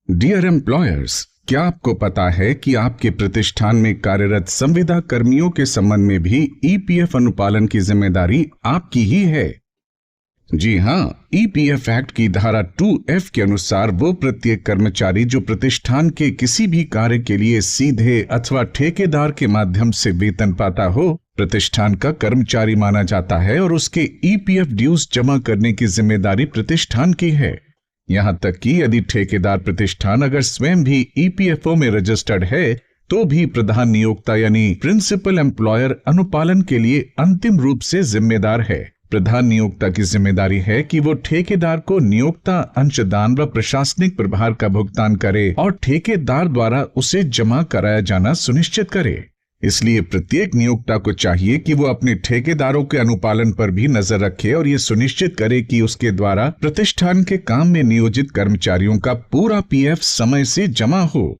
Dear employers, क्या आपको पता है कि आपके प्रतिष्ठान में कार्यरत संविदा कर्मियों के संबंध में भी ईपीएफ अनुपालन की जिम्मेदारी आपकी ही है। जी हाँ, ईपीएफ एक्ट की धारा 2F के अनुसार वो प्रत्येक कर्मचारी जो प्रतिष्ठान के किसी भी कार्य के लिए सीधे अथवा ठेकेदार के माध्यम से वेतन पाता हो, प्रतिष्ठान का कर्मचारी माना जाता है और उसके ईपीएफ ड्यूज जमा करने की जिम्मेदारी प्रतिष्ठान की है। यहां तक कि यदि ठेकेदार प्रतिष्ठान अगर स्वयं भी ईपीएफओ में रजिस्टर्ड है तो भी प्रधान नियोक्ता यानी प्रिंसिपल एम्प्लॉयर अनुपालन के लिए अंतिम रूप से जिम्मेदार है। प्रधान नियोक्ता की जिम्मेदारी है कि वो ठेकेदार को नियोक्ता अंशदान व प्रशासनिक प्रभार का भुगतान करे और ठेकेदार द्वारा उसे जमा कराया जाना सुनिश्चित करे। इसलिए प्रत्येक नियोक्ता को चाहिए कि वो अपने ठेकेदारों के अनुपालन पर भी नजर रखे और ये सुनिश्चित करे कि उसके द्वारा प्रतिष्ठान के काम में नियोजित कर्मचारियों का पूरा पीएफ समय से जमा हो।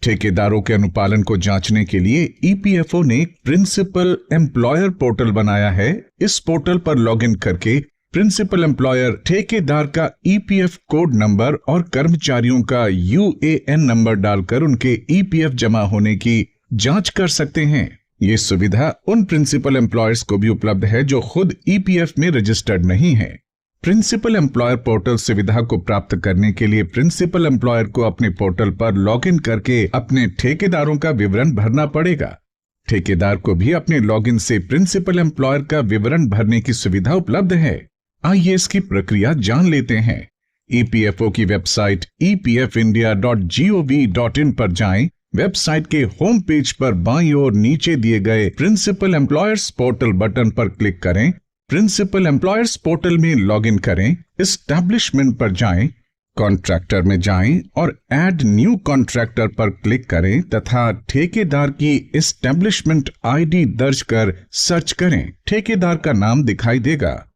ठेकेदारों के अनुपालन को जांचने के लिए ईपीएफओ ने प्रिंसिपल एम्प्लॉयर पोर्टल बनाया है। इस पोर्टल पर लॉगिन करके प्रिंसिपल एम्प्लॉयर ठेकेदार का ईपीएफ कोड नंबर और कर्मचारियों का यूएएन नंबर डालकर उनके ईपीएफ जमा होने की जांच कर सकते हैं। ये सुविधा उन प्रिंसिपल एम्प्लॉयर्स को भी उपलब्ध है जो खुद ईपीएफ में रजिस्टर्ड नहीं है। प्रिंसिपल एम्प्लॉयर पोर्टल सुविधा को प्राप्त करने के लिए प्रिंसिपल एम्प्लॉयर को अपने पोर्टल पर लॉगिन करके अपने ठेकेदारों का विवरण भरना पड़ेगा। ठेकेदार को भी अपने लॉगिन से प्रिंसिपल एम्प्लॉयर का विवरण भरने की सुविधा उपलब्ध है। आइए इसकी प्रक्रिया जान लेते हैं। ईपीएफओ की वेबसाइट epfindia.gov.in पर जाएं। वेबसाइट के होम पेज पर बाईं ओर नीचे दिए गए प्रिंसिपल एम्प्लॉयर्स पोर्टल बटन पर क्लिक करें। प्रिंसिपल एम्प्लॉयर्स पोर्टल में लॉगिन करें। एस्टैब्लिशमेंट पर जाएं, कॉन्ट्रैक्टर में जाएं और ऐड न्यू कॉन्ट्रैक्टर पर क्लिक करें तथा ठेकेदार की एस्टैब्लिशमेंट आईडी दर्ज कर सर्च करें। ठेकेदार का नाम दिखाई देगा।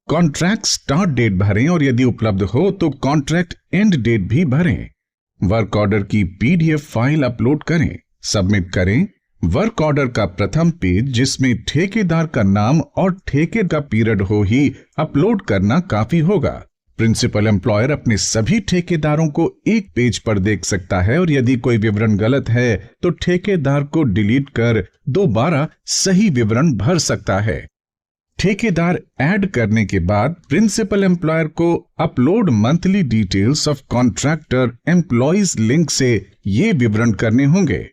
कॉन्ट्रैक्ट स्टार्ट डेट भरें और यदि उपलब्ध हो तो कॉन्ट्रैक्ट एंड डेट भी भरें। वर्क ऑर्डर की पीडीएफ फाइल अपलोड करें, सबमिट करें। वर्क ऑर्डर का प्रथम पेज जिसमें ठेकेदार का नाम और ठेके का पीरियड हो ही अपलोड करना काफी होगा। प्रिंसिपल एम्प्लॉयर अपने सभी ठेकेदारों को एक पेज पर देख सकता है और यदि कोई विवरण गलत है तो ठेकेदार को डिलीट कर दोबारा सही विवरण भर सकता है। ठेकेदार ऐड करने के बाद प्रिंसिपल एम्प्लॉयर को upload monthly details of contractor employees link से ये विवरण करने होंगे।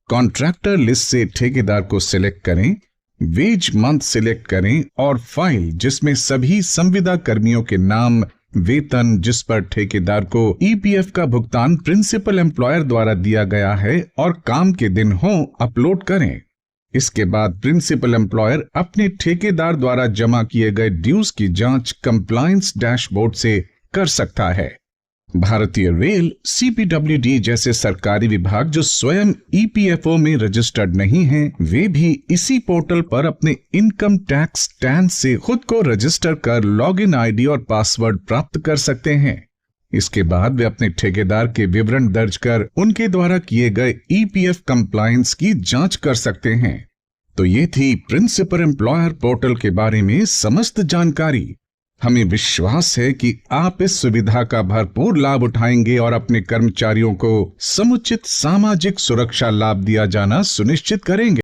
कॉन्ट्रैक्टर लिस्ट से ठेकेदार को सिलेक्ट करें, वेज मंथ सिलेक्ट करें और फाइल जिसमें सभी संविदा कर्मियों के नाम, वेतन जिस पर ठेकेदार को ईपीएफ का भुगतान प्रिंसिपल एम्प्लॉयर द्वारा दिया गया है और काम के दिन हो अपलोड करें। इसके बाद प्रिंसिपल एम्प्लॉयर अपने ठेकेदार द्वारा जमा किए गए ड्यूज की जांच कंप्लायंस डैशबोर्ड से कर सकता है। भारतीय रेल, सीपीडब्ल्यूडी जैसे सरकारी विभाग जो स्वयं ईपीएफओ में रजिस्टर्ड नहीं हैं, वे भी इसी पोर्टल पर अपने इनकम टैक्स स्टैंड से खुद को रजिस्टर कर लॉगिन आईडी और पासवर्ड प्राप्त कर सकते हैं। इसके बाद वे अपने ठेकेदार के विवरण दर्ज कर उनके द्वारा किए गए ईपीएफ कंप्लायंस की जांच कर सकते हैं। तो ये थी प्रिंसिपल एम्प्लॉयर पोर्टल के बारे में समस्त जानकारी। हमें विश्वास है कि आप इस सुविधा का भरपूर लाभ उठाएंगे और अपने कर्मचारियों को समुचित सामाजिक सुरक्षा लाभ दिया जाना सुनिश्चित करेंगे।